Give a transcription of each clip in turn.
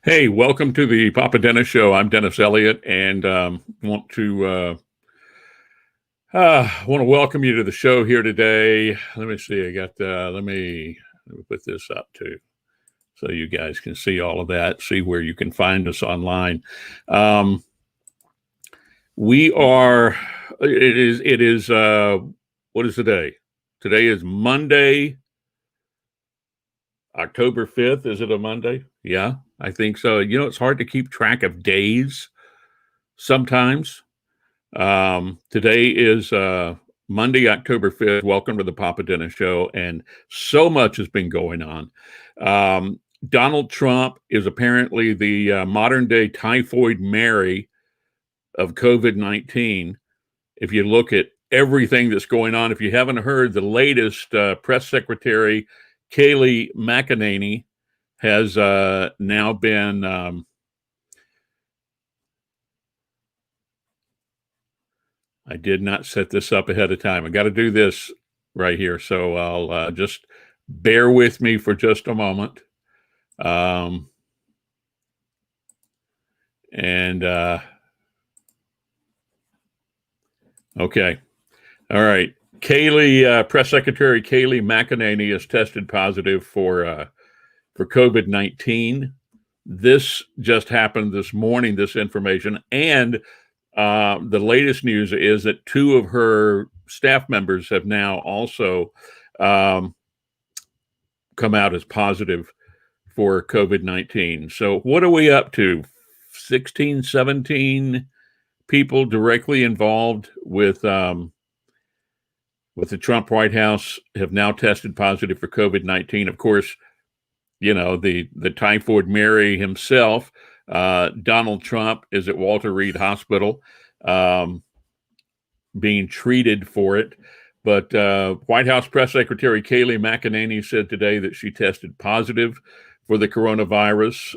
Hey, welcome to the Papa Dennis Show. I'm Dennis Elliott, and want to welcome you to the show here today. Let me see. I got. Let me put this up too, so you guys can see all of that. See where you can find us online. Um, we are. It is. It is. What is today? Today is Monday, October 5th. Is it a Monday? Yeah, I think so. It's hard to keep track of days sometimes. Today is Monday, October 5th. Welcome to the Papa Dennis Show. And so much has been going on. Donald Trump is apparently the modern day Typhoid Mary of COVID-19. If you look at everything that's going on, if you haven't heard, the latest press secretary, Kayleigh McEnany, has now been I did not set this up ahead of time. I got to do this right here. So I'll just bear with me for just a moment. Um, and okay. All right. Press Secretary Kayleigh McEnany has tested positive for COVID-19. This just happened this morning, this information. And the latest news is that two of her staff members have now also um, come out as positive for COVID-19. So what are we up to? 16, 17 people directly involved with the Trump White House have now tested positive for COVID-19. Of course, the Typhoid Mary himself, Donald Trump, is at Walter Reed Hospital being treated for it. But White House Press Secretary Kayleigh McEnany said today that she tested positive for the coronavirus.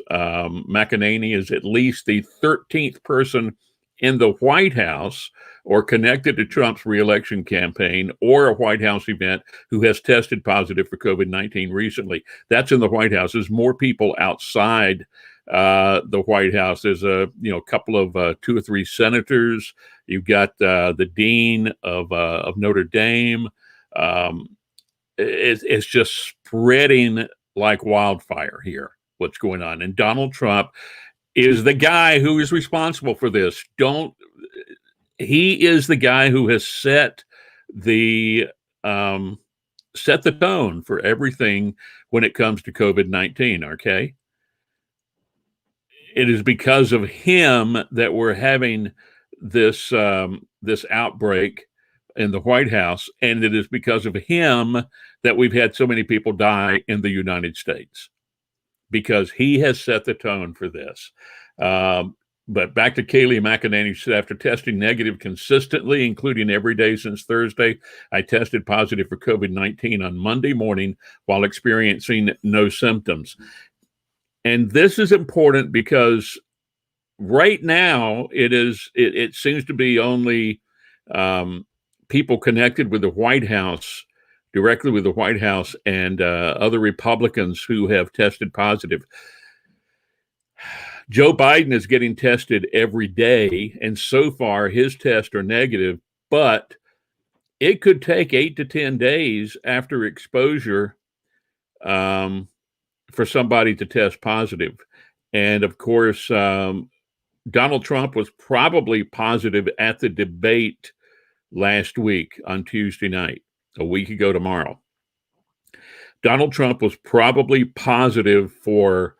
McEnany is at least the 13th person in the White House or connected to Trump's reelection campaign or a White House event who has tested positive for COVID-19 recently. That's in the White House. There's more people outside the White House. There's a couple of two or three senators. You've got the dean of Notre Dame. It's just spreading like wildfire here. What's going on? And Donald Trump is the guy who is responsible for this. He is the guy who has the set the tone for everything when it comes to COVID-19. Okay. It is because of him that we're having this outbreak in the White House, and it is because of him that we've had so many people die in the United States, because he has set the tone for this. But back to Kayleigh McEnany, she said, after testing negative consistently, including every day since Thursday, I tested positive for COVID-19 on Monday morning while experiencing no symptoms. And this is important because right now it seems to be only people connected with the White House, directly with the White House, and other Republicans who have tested positive. Joe Biden is getting tested every day, and so far his tests are negative, but it could take 8 to 10 days after exposure for somebody to test positive. And of course, Donald Trump was probably positive at the debate last week on Tuesday night, a week ago tomorrow. Donald Trump was probably positive for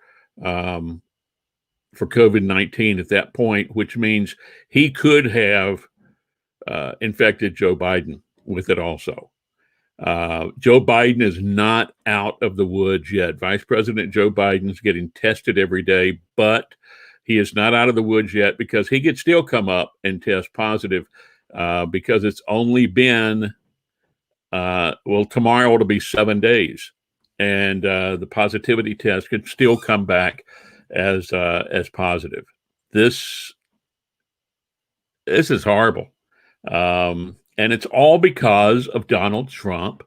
COVID-19 at that point, which means he could have infected Joe Biden with it also. Joe Biden is not out of the woods yet. Vice President Joe Biden is getting tested every day, but he is not out of the woods yet because he could still come up and test positive because it's only been, tomorrow it'll be 7 days. And the positivity test could still come back as positive. This is horrible. And it's all because of Donald Trump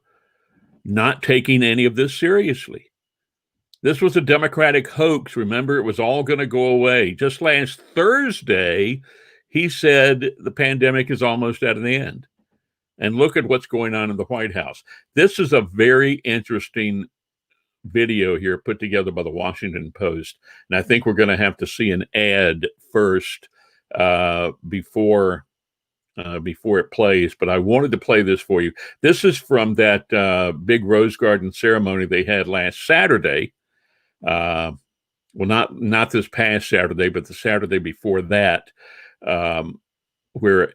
not taking any of this seriously. This was a Democratic hoax. Remember, it was all going to go away. Just last Thursday, he said the pandemic is almost at an end. And look at what's going on in the White House. This is a very interesting video here put together by the Washington Post. And I think we're going to have to see an ad first before it plays. But I wanted to play this for you. This is from that big Rose Garden ceremony they had last Saturday. Well, not this past Saturday, but the Saturday before that, where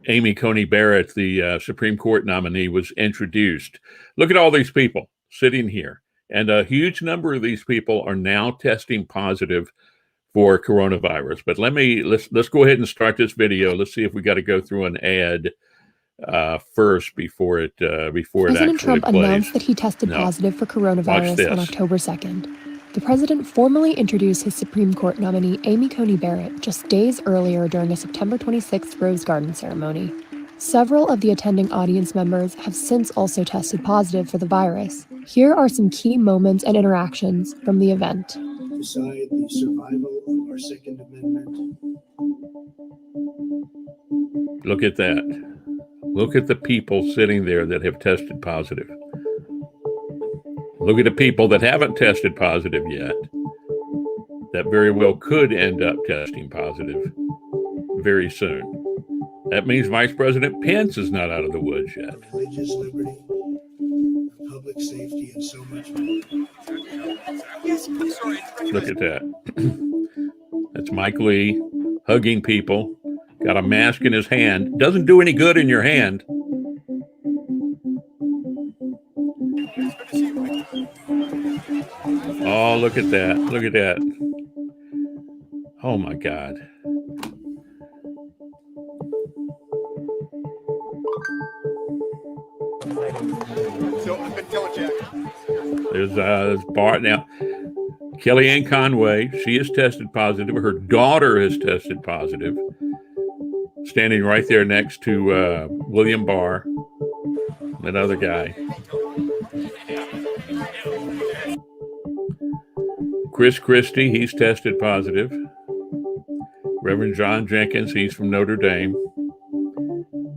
Amy Coney Barrett, the Supreme Court nominee, was introduced. Look at all these people sitting here. And a huge number of these people are now testing positive for coronavirus. But let's go ahead and start this video. Let's see if we got to go through an ad first before it actually President Trump plays. announced that he tested positive for coronavirus on October 2nd. The president formally introduced his Supreme Court nominee Amy Coney Barrett just days earlier during a September 26th Rose Garden ceremony. Several of the attending audience members have since also tested positive for the virus. Here are some key moments and interactions from the event. Decide the survival of our Second Amendment. Look at that. Look at the people sitting there that have tested positive. Look at the people that haven't tested positive yet, that very well could end up testing positive very soon. That means Vice President Pence is not out of the woods yet. Religious liberty, public safety, and so much more. Look at that. That's Mike Lee hugging people, got a mask in his hand. Doesn't do any good in your hand. Oh, look at that. Look at that. Oh, my God. There's Bart. Now, Kellyanne Conway, she has tested positive. Her daughter has tested positive. Standing right there next to William Barr, that other guy. Chris Christie, he's tested positive. Reverend John Jenkins, he's from Notre Dame.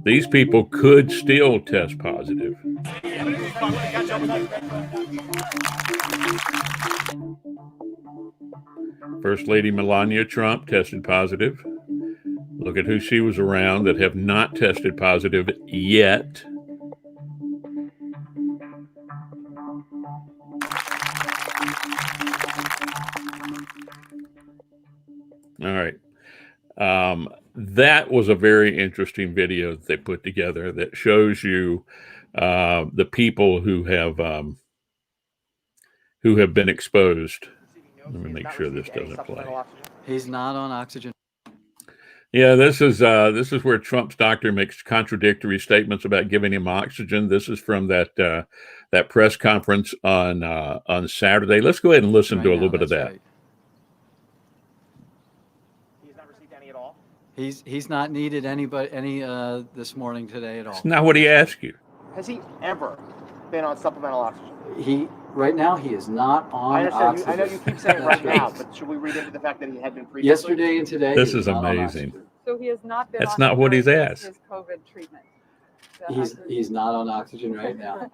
These people could still test positive. First Lady Melania Trump tested positive. Look at who she was around that have not tested positive yet. All right. That was a very interesting video that they put together that shows you the people who have been exposed. Let me make sure this doesn't play. He's not on oxygen. Yeah, this is where Trump's doctor makes contradictory statements about giving him oxygen. This is from that press conference on Saturday. Let's go ahead and listen to a little bit of that. Right. He's not received any at all. He's not needed any this morning today at all. It's not what he asked you. Has he ever been on supplemental oxygen? Right now he is not on oxygen. I know you keep saying right now, but should we read into the fact that he had been previously? Yesterday and today. This is amazing. So he has not been. That's not what he's asked. His COVID treatment. He's not on oxygen right now. I'm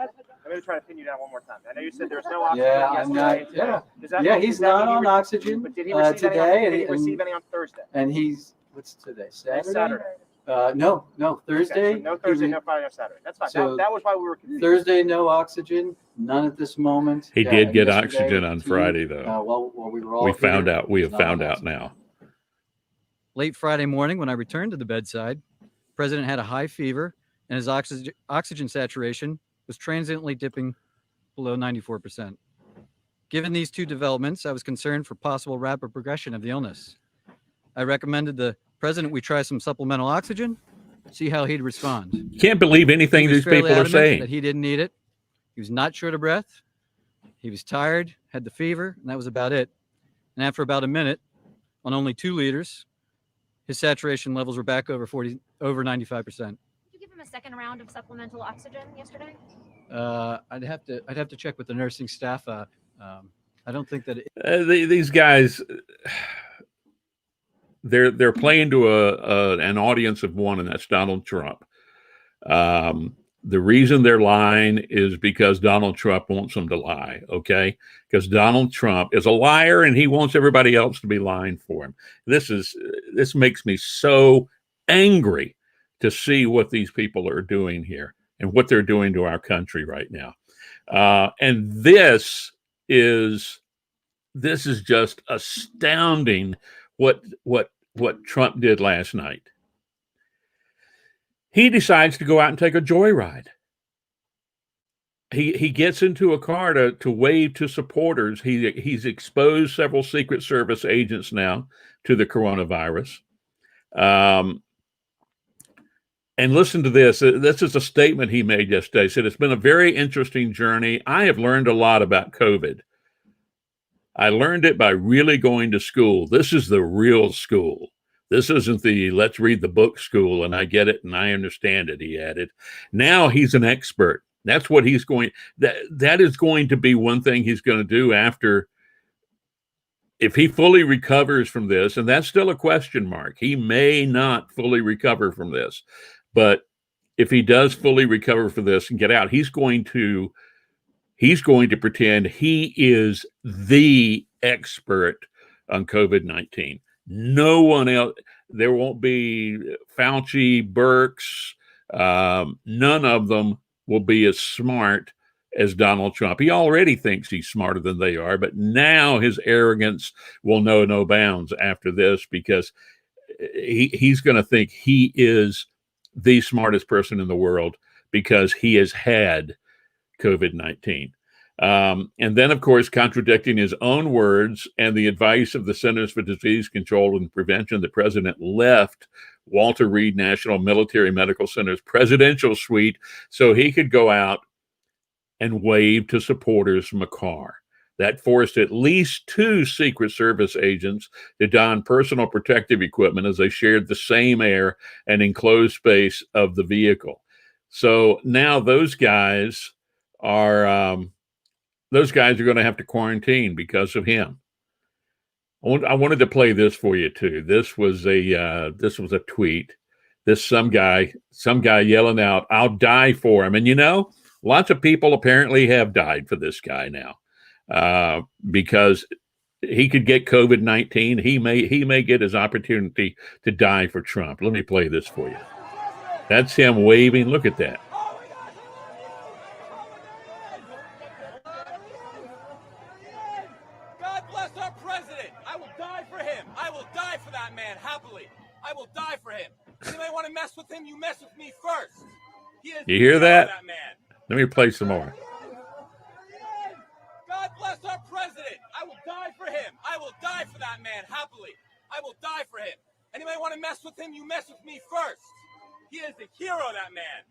going to try to pin you down one more time. I know you said there's no oxygen. Yeah, I'm not. He's not on oxygen. But did he receive today? Did he receive any on Thursday? And what's today? Saturday. Saturday. No, Thursday. Okay, so no Thursday, no Friday, no Saturday. That's fine. So that was why we were confused. Thursday, no oxygen. None at this moment. He did get oxygen on Friday, though. Well, we were all. We have found out now. Late Friday morning, when I returned to the bedside, the president had a high fever, and his oxygen saturation was transiently dipping below 94%. Given these two developments, I was concerned for possible rapid progression of the illness. I recommended the president we try some supplemental oxygen, see how he'd respond. Can't believe anything these people are saying. That he didn't need it. He was not short of breath. He was tired, had the fever, and that was about it. And after about a minute, on only 2 liters, his saturation levels were back over 95%. Did you give him a second round of supplemental oxygen yesterday? I'd have to check with the nursing staff. I I don't think that these guys, they're playing to an audience of one, and that's Donald Trump. The reason they're lying is because Donald Trump wants them to lie, okay? Because Donald Trump is a liar and he wants everybody else to be lying for him. This makes me so angry to see what these people are doing here and what they're doing to our country right now. And this is just astounding what Trump did last night. He decides to go out and take a joyride. He gets into a car to wave to supporters. He's exposed several Secret Service agents now to the coronavirus. And listen to this. This is a statement he made yesterday. He said, "It's been a very interesting journey. I have learned a lot about COVID. I learned it by really going to school. This is the real school. This isn't the let's read the book school and I get it and I understand it," he added. Now he's an expert. That's what he's going, that is going to be one thing he's going to do after, if he fully recovers from this, and that's still a question mark. He may not fully recover from this, but if he does fully recover from this and get out, he's going to pretend he is the expert on COVID-19. No one else. There won't be Fauci, Birx. None of them will be as smart as Donald Trump. He already thinks he's smarter than they are, but now his arrogance will know no bounds after this, because he's going to think he is the smartest person in the world because he has had COVID-19. And then, of course, contradicting his own words and the advice of the Centers for Disease Control and Prevention, the president left Walter Reed National Military Medical Center's presidential suite so he could go out and wave to supporters from a car. That forced at least 2 Secret Service agents to don personal protective equipment as they shared the same air and enclosed space of the vehicle. So now those guys are going to have to quarantine because of him. I wanted to play this for you too. This was a tweet. Some guy yelling out, "I'll die for him." And lots of people apparently have died for this guy now, because he could get COVID-19. He may get his opportunity to die for Trump. Let me play this for you. That's him waving. Look at that. I will die for him. Anybody want to mess with him? You mess with me first. You hear that? Let me play some more. God bless our president. I will die for him. I will die for that man happily. I will die for him. Anybody want to mess with him? You mess with me first. He is the hero, that man.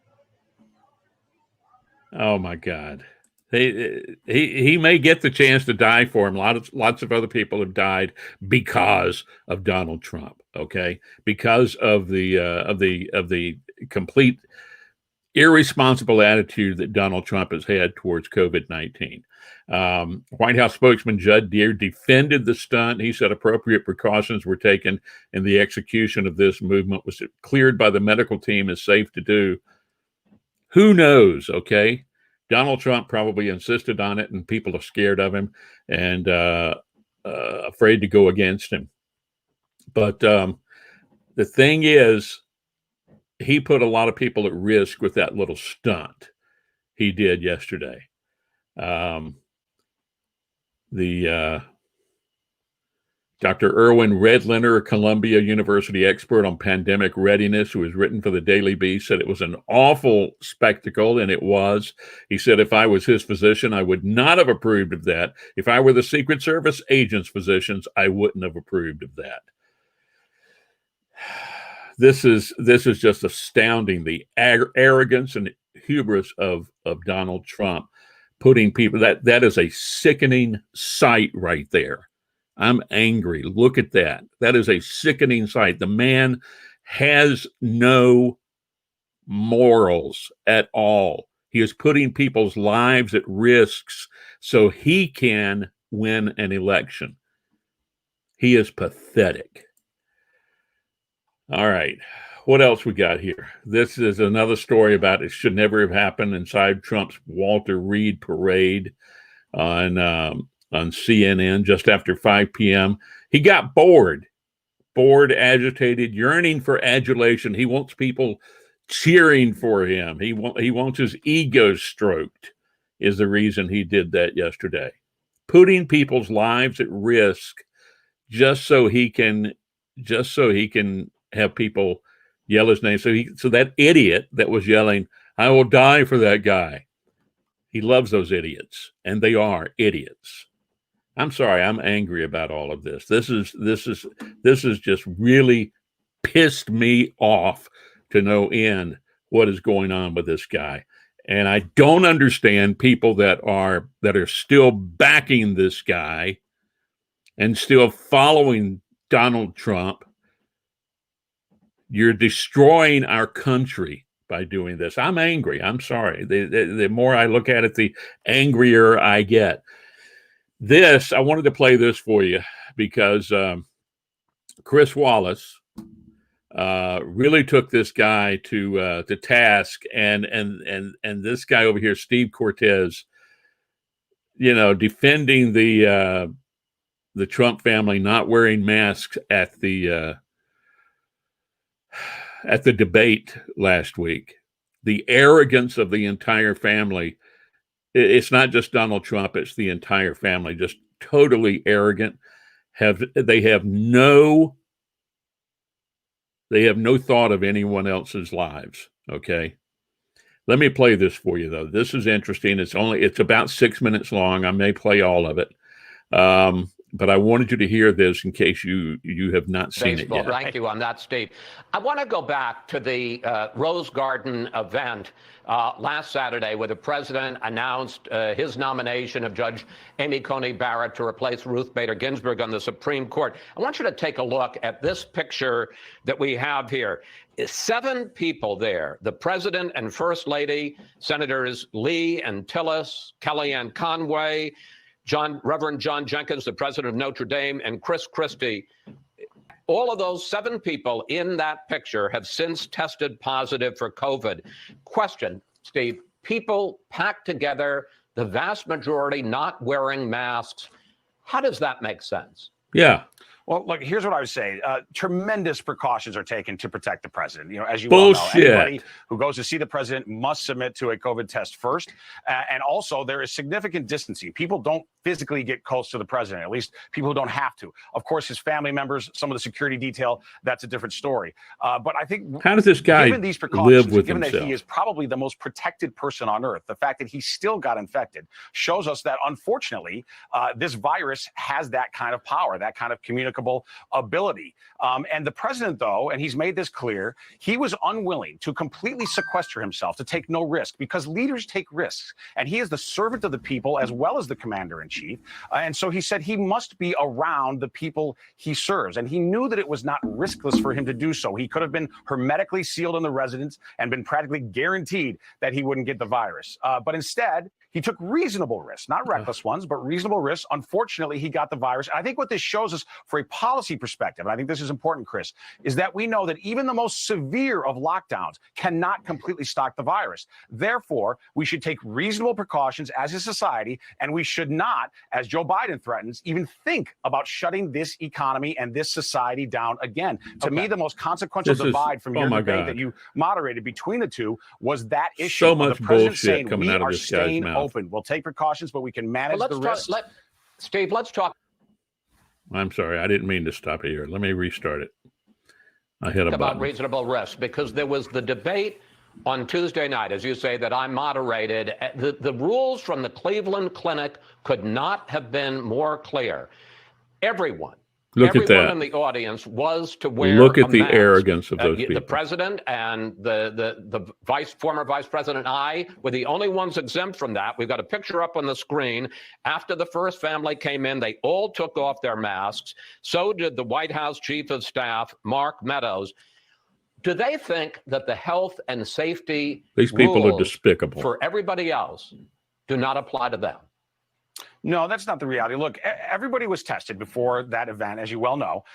Oh my God. He may get the chance to die for him. Lots of other people have died because of Donald Trump. Okay, because of the complete irresponsible attitude that Donald Trump has had towards COVID-19. White House spokesman Judd Deere defended the stunt. He said appropriate precautions were taken and the execution of this movement was cleared by the medical team as safe to do. Who knows? Okay. Donald Trump probably insisted on it, and people are scared of him and afraid to go against him. But the thing is, he put a lot of people at risk with that little stunt he did yesterday. Dr. Erwin Redlener, a Columbia University expert on pandemic readiness, who has written for the Daily Beast, said it was an awful spectacle, and it was. He said, if I was his physician, I would not have approved of that. If I were the Secret Service agents' physicians, I wouldn't have approved of that. This is just astounding, the arrogance and hubris of Donald Trump, putting people, that is a sickening sight right there. I'm angry. Look at that. That is a sickening sight. The man has no morals at all. He is putting people's lives at risks so he can win an election. He is pathetic. All right. What else we got here? This is another story about it should never have happened inside Trump's Walter Reed parade on CNN just after 5 p.m. He got bored, agitated, yearning for adulation. He wants people cheering for him. He wants his ego stroked, is the reason he did that yesterday. Putting people's lives at risk just so he can have people yell his name. So that idiot that was yelling, "I will die for that guy." He loves those idiots, and they are idiots. I'm sorry, I'm angry about all of this. This is just really pissed me off to no end what is going on with this guy. And I don't understand people that are still backing this guy and still following Donald Trump. You're destroying our country by doing this. I'm angry. I'm sorry. The more I look at it, the angrier I get. I wanted to play this for you because Chris Wallace really took this guy to task, and this guy over here, Steve Cortes, defending the Trump family not wearing masks at the debate last week. The arrogance of the entire family. It's not just Donald Trump, it's the entire family, just totally arrogant. They have no thought of anyone else's lives. Okay. Let me play this for you though. This is interesting. It's about 6 minutes long. I may play all of it. But I wanted you to hear this in case you have not seen it yet. Thank you on that, Steve. I want to go back to the Rose Garden event last Saturday where the president announced his nomination of Judge Amy Coney Barrett to replace Ruth Bader Ginsburg on the Supreme Court. I want you to take a look at this picture that we have here. 7 people there, the president and first lady, Senators Lee and Tillis, Kellyanne Conway, Reverend John Jenkins, the president of Notre Dame, and Chris Christie. All of those 7 people in that picture have since tested positive for COVID. Question, Steve, people packed together, the vast majority not wearing masks. How does that make sense? Yeah. Well, look, here's what I would say. Tremendous precautions are taken to protect the president. As you all know, anybody who goes to see the president must submit to a COVID test first. And also, there is significant distancing. People don't physically get close to the president, at least people who don't have to. Of course, his family members, some of the security detail, that's a different story. But I think how does this guy given these precautions, live with given himself? That he is probably the most protected person on earth, the fact that he still got infected shows us that, unfortunately, this virus has that kind of power, that kind of communicable ability. And the president, though, and he's made this clear, he was unwilling to completely sequester himself, to take no risk, because leaders take risks. And he is the servant of the people as well as the commander-in-chief. And so he said he must be around the people he serves. And he knew that it was not riskless for him to do so. He could have been hermetically sealed in the residence and been practically guaranteed that he wouldn't get the virus. But instead, he took reasonable risks, not reckless ones, but reasonable risks. Unfortunately, he got the virus. And I think what this shows us for a policy perspective, and I think this is important, Chris, is that we know that even the most severe of lockdowns cannot completely stop the virus. Therefore, we should take reasonable precautions as a society, and we should not, as Joe Biden threatens, even think about shutting this economy and this society down again. To me, the most consequential divide from your debate that you moderated between the two was that issue. So much the president bullshit saying coming we out of are this guy's staying mouth. open. We'll take precautions, but we can manage the risks. Steve, let's talk. I'm sorry, I didn't mean to stop it here. Let me restart it. I hit a about button. Reasonable risk, because there was the debate on Tuesday night, as you say, that I moderated. The rules from the Cleveland Clinic could not have been more clear. Everyone in the audience was to wear Look at a the mask. arrogance of those people. The president and the former vice president and I were the only ones exempt from that. We've got a picture up on the screen. After the first family came in, they all took off their masks. So did the White House chief of staff, Mark Meadows. Do they think that the health and safety These people are rules despicable for everybody else do not apply to them? No, that's not the reality. Look, everybody was tested before that event, as you well know.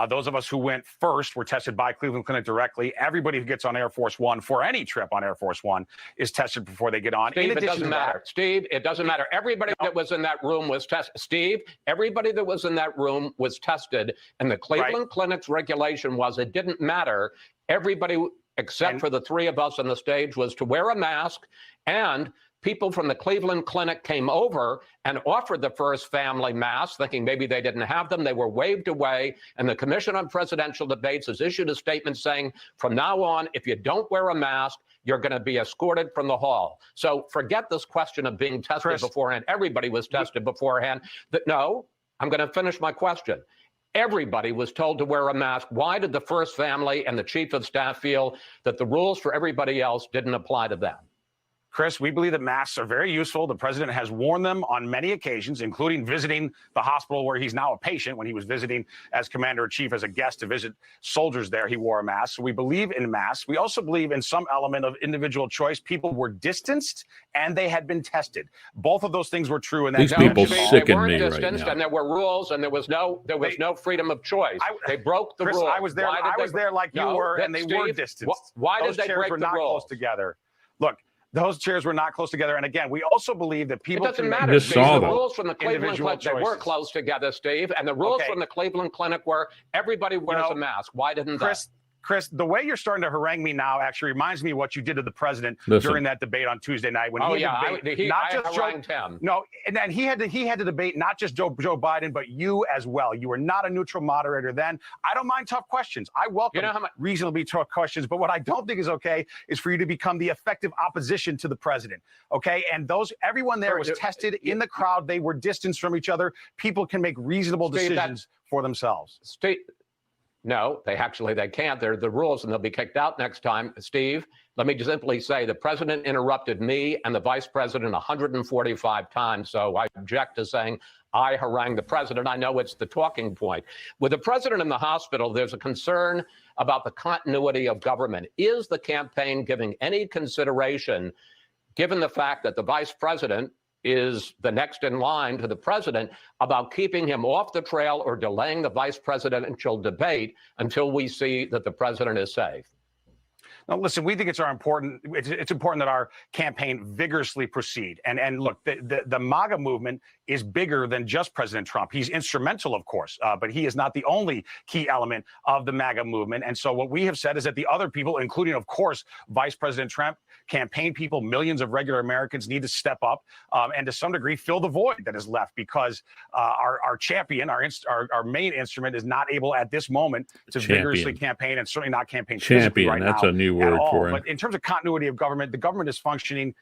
Those of us who went first were tested by Cleveland Clinic directly. Everybody who gets on Air Force One for any trip on Air Force One is tested before they get on. Steve, it doesn't matter. Steve, it doesn't matter. Everybody that was in that room was tested. Steve, everybody that was in that room was tested. And the Cleveland Clinic's regulation was it didn't matter. Everybody, except for the three of us on the stage, was to wear a mask. And people from the Cleveland Clinic came over and offered the first family masks, thinking maybe they didn't have them. They were waved away. And the Commission on Presidential Debates has issued a statement saying, from now on, if you don't wear a mask, you're going to be escorted from the hall. So forget this question of being tested beforehand. Everybody was tested beforehand. No, I'm going to finish my question. Everybody was told to wear a mask. Why did the first family and the chief of staff feel that the rules for everybody else didn't apply to them? Chris, we believe that masks are very useful. The president has worn them on many occasions, including visiting the hospital where he's now a patient. When he was visiting as commander-in-chief as a guest to visit soldiers there, he wore a mask. So we believe in masks. We also believe in some element of individual choice. People were distanced and they had been tested. Both of those things were true. And these people sicken me right now. And there were rules, and there was no freedom of choice. They broke the rules. I was there. I was there like you were, and they were distanced. Why did they break the rules? Those chairs were not close together. Look. Those chairs were not close together. And again, we also believe that people— It doesn't matter. The rules from the Cleveland Clinic, they were close together, Steve. And the rules from the Cleveland Clinic were everybody wears a mask. Why didn't they? Chris, the way you're starting to harangue me now actually reminds me of what you did to the president during that debate on Tuesday night when he had to debate not just Joe. No, and then he had to debate not just Joe Biden, but you as well. You were not a neutral moderator then. I don't mind tough questions. I welcome reasonably tough questions. But what I don't think is okay is for you to become the effective opposition to the president. Okay, and everyone there was tested in the crowd. They were distanced from each other. People can make reasonable decisions for themselves. No, they can't. They're the rules, and they'll be kicked out next time. Steve, let me just simply say the president interrupted me and the vice president 145 times. So I object to saying I harangued the president. I know it's the talking point. With the president in the hospital, there's a concern about the continuity of government. Is the campaign giving any consideration, given the fact that the vice president is the next in line to the president, about keeping him off the trail or delaying the vice presidential debate until we see that the president is safe? Now, listen, we think it's important that our campaign vigorously proceed. And look, the MAGA movement is bigger than just President Trump. He's instrumental, of course, but he is not the only key element of the MAGA movement. And so what we have said is that the other people, including, of course, Vice President Trump, campaign people, millions of regular Americans need to step up and to some degree fill the void that is left, because our champion, our main instrument, is not able at this moment to vigorously campaign, and certainly not campaign physically right now. That's a new word for him. But in terms of continuity of government, the government is functioning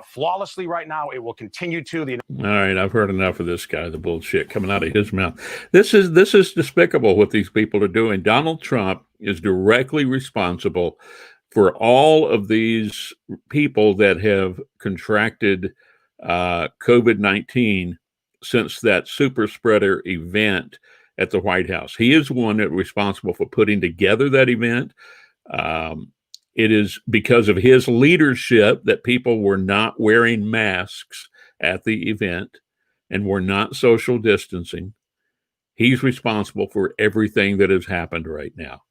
flawlessly right now. It will continue to. All right, I've heard enough of this guy, the bullshit coming out of his mouth. This is despicable what these people are doing. Donald Trump is directly responsible for all of these people that have contracted COVID-19 since that super spreader event at the White House. He is the one that responsible for putting together that event. It is because of his leadership that people were not wearing masks at the event and were not social distancing. He's responsible for everything that has happened right now.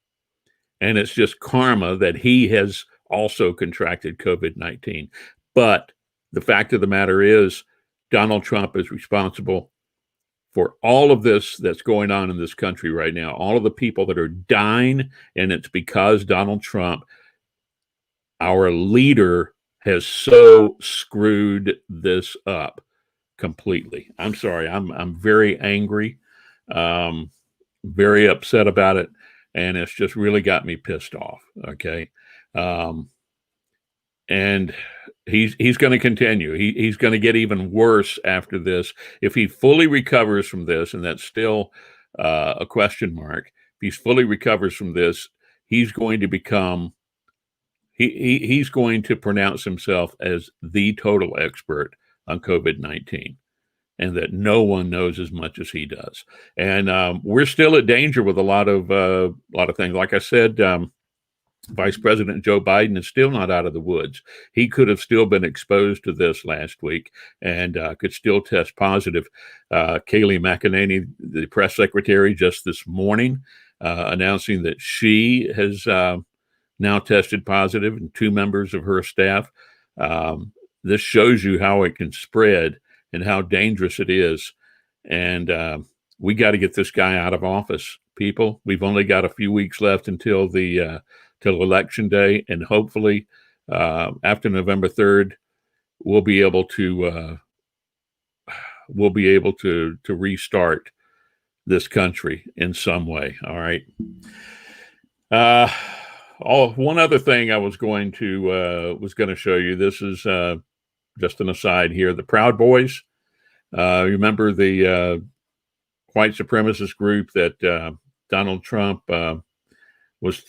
And it's just karma that he has also contracted COVID-19. But the fact of the matter is, Donald Trump is responsible for all of this that's going on in this country right now, all of the people that are dying, and it's because Donald Trump, our leader, has so screwed this up completely. I'm sorry. I'm very angry, very upset about it. And it's just really got me pissed off. Okay. And he's going to continue. He's going to get even worse after this. If he fully recovers from this, and that's still a question mark, if he fully recovers from this, he's going to become, he's going to pronounce himself as the total expert on COVID-19. And that no one knows as much as he does. And we're still at danger with a lot of things. Like I said, Vice President Joe Biden is still not out of the woods. He could have still been exposed to this last week and could still test positive. Kayleigh McEnany, the press secretary, just this morning announcing that she has now tested positive, and 2 members of her staff. This shows you how it can spread and how dangerous it is. And we got to get this guy out of office, people. We've only got a few weeks left until till election day, and hopefully after November 3rd, we'll be able to restart this country in some way. All right. One other thing I was going to show you. This is just an aside here. The Proud Boys. Remember the white supremacist group that Donald Trump was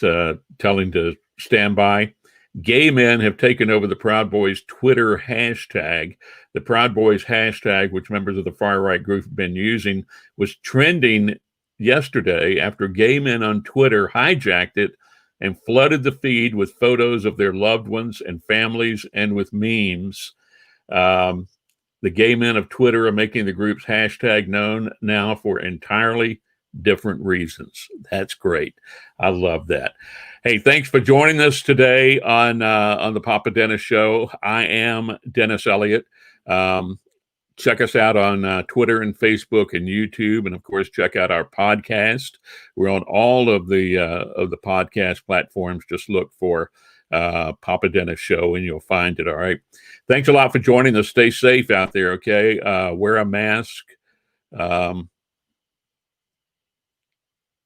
telling to stand by? Gay men have taken over the Proud Boys Twitter hashtag. The Proud Boys hashtag, which members of the far-right group have been using, was trending yesterday after gay men on Twitter hijacked it and flooded the feed with photos of their loved ones and families and with memes. The gay men of Twitter are making the group's hashtag known now for entirely different reasons. That's great. I love that. Hey, thanks for joining us today on the Papa Dennis Show. I am Dennis Elliott. Check us out on Twitter and Facebook and YouTube, and of course, check out our podcast. We're on all of the podcast platforms. Just look for Papa Dennis Show, and you'll find it. All right. Thanks a lot for joining us. Stay safe out there. Okay. Wear a mask.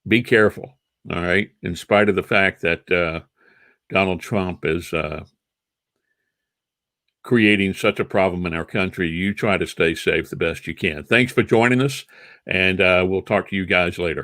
Be careful. All right. In spite of the fact that Donald Trump is creating such a problem in our country, you try to stay safe the best you can. Thanks for joining us, and we'll talk to you guys later.